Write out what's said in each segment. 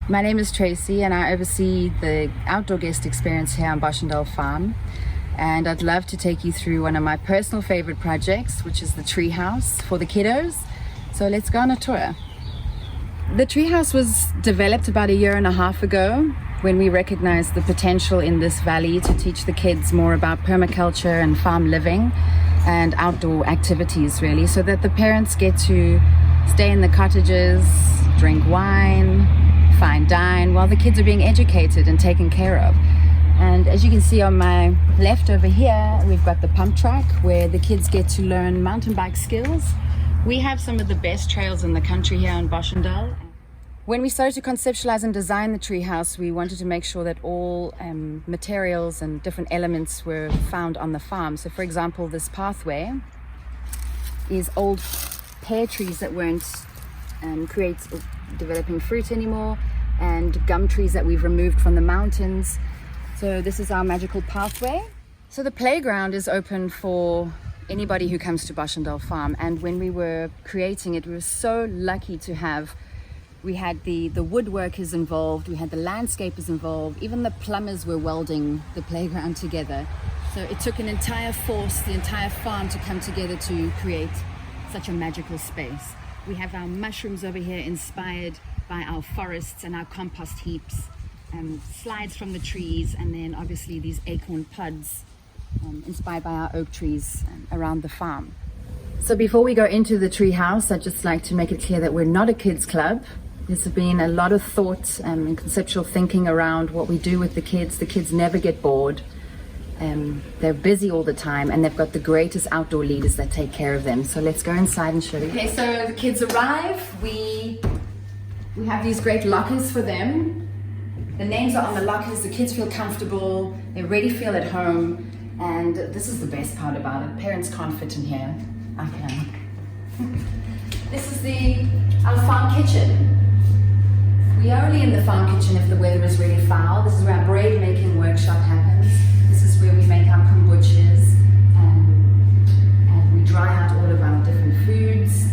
My name is Tracy and I oversee the outdoor guest experience here on Boschendal farm. And I'd love to take you through one of my personal favorite projects, which is the treehouse for the kiddos. So let's go on a tour. The treehouse was developed about 1.5 years ago when we recognized the potential in this valley to teach the kids more about permaculture and farm living and outdoor activities, really, so that the parents get to stay in the cottages, drink wine, fine dine, while the kids are being educated and taken care of. And as you can see on my left over here, we've got the pump track where the kids get to learn mountain bike skills. We have some of the best trails in the country here in Boschendal. When we started to conceptualize and design the treehouse, we wanted to make sure that all materials and different elements were found on the farm. So for example, this pathway is old pear trees that weren't developing fruit anymore, and gum trees that we've removed from the mountains. So this is our magical pathway. So the playground is open for anybody who comes to Boschendal farm, and when we were creating it, we were so lucky to have, we had the woodworkers involved, we had the landscapers involved, even the plumbers were welding the playground together. So it took an entire force, the entire farm, to come together to create such a magical space. We have our mushrooms over here inspired by our forests and our compost heaps, slides from the trees, and then obviously these acorn pods inspired by our oak trees around the farm. So before we go into the tree house, I'd just like to make it clear that we're not a kids club. There's been a lot of thought and conceptual thinking around what we do with the kids. The kids never get bored. They're busy all the time, and they've got the greatest outdoor leaders that take care of them. So let's go inside and show you. Okay, so the kids arrive. We have these great lockers for them. The names are on the lockers. The kids feel comfortable. They really feel at home. And this is the best part about it. Parents can't fit in here. I can. This is our farm kitchen. We're only in the farm kitchen if the weather is really foul. This is where our braid making workshop happens. This is where we make our kombuchas, and we dry out all of our different foods.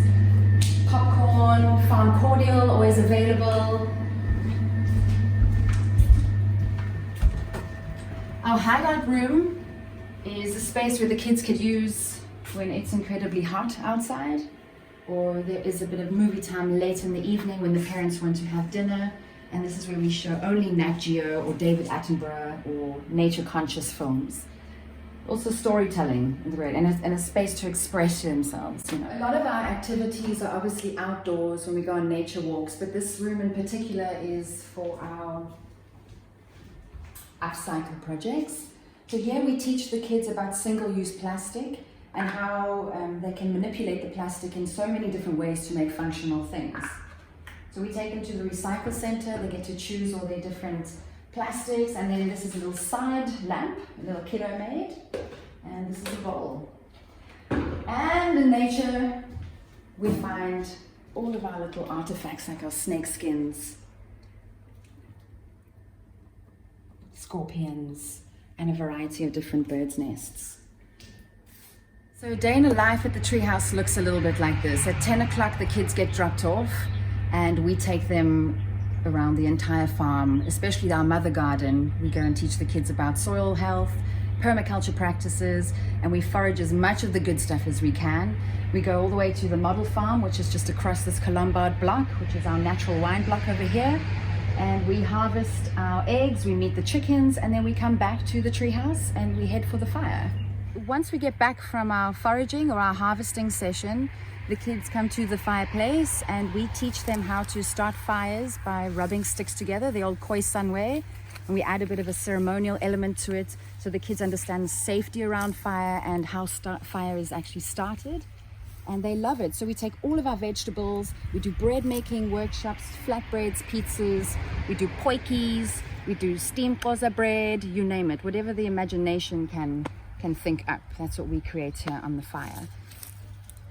Popcorn, farm cordial, always available. Our highlight room is a space where the kids could use when it's incredibly hot outside, or there is a bit of movie time late in the evening when the parents want to have dinner. And this is where we show only Nat Geo or David Attenborough or nature-conscious films. Also storytelling in the road, and a space to express themselves. You know, a lot of our activities are obviously outdoors when we go on nature walks, but this room in particular is for our upcycle projects. So here we teach the kids about single-use plastic and how they can manipulate the plastic in so many different ways to make functional things. So we take them to the recycle center, they get to choose all their different plastics, and then this is a little side lamp, a little kiddo made, and this is a bowl. And in nature, we find all of our little artifacts like our snake skins, scorpions, and a variety of different birds' nests. So a day in the life at the treehouse looks a little bit like this. At 10 o'clock, the kids get dropped off, and we take them around the entire farm, especially our mother garden. We go and teach the kids about soil health, permaculture practices, and we forage as much of the good stuff as we can. We go all the way to the model farm, which is just across this Colombard block, which is our natural wine block over here. And we harvest our eggs, we meet the chickens, and then we come back to the treehouse and we head for the fire. Once we get back from our foraging or our harvesting session, the kids come to the fireplace and we teach them how to start fires by rubbing sticks together, the old Khoi San way, and we add a bit of a ceremonial element to it so the kids understand safety around fire and how fire is actually started. And they love it. So we take all of our vegetables, we do bread making workshops, flatbreads, pizzas, we do potjies, we do steamed koza bread, you name it, whatever the imagination can think up. That's what we create here on the fire.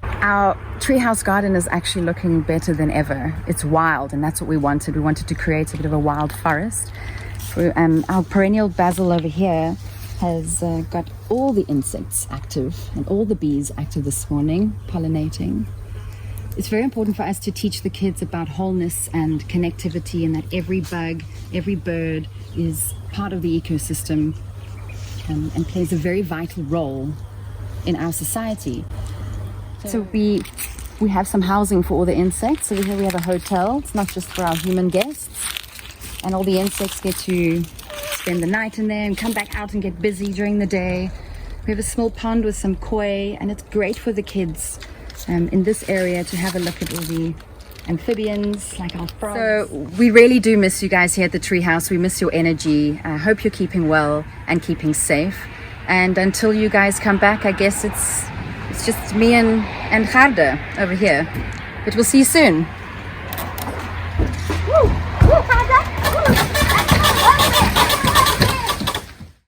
Our treehouse garden is actually looking better than ever. It's wild, and that's what we wanted. We wanted to create a bit of a wild forest. Our perennial basil over here has got all the insects active and all the bees active this morning, pollinating. it's very important for us to teach the kids about wholeness and connectivity, and that every bug, every bird is part of the ecosystem, and plays a very vital role in our society. So we have some housing for all the insects. So here we have a hotel. It's not just for our human guests, and all the insects get to spend the night in there and come back out and get busy during the day. We have a small pond with some koi, and it's great for the kids in this area to have a look at all the amphibians like our frogs. So we really do miss you guys here at the Treehouse. We miss your energy. I hope you're keeping well and keeping safe. And until you guys come back, I guess it's just me and Garde over here. But we'll see you soon.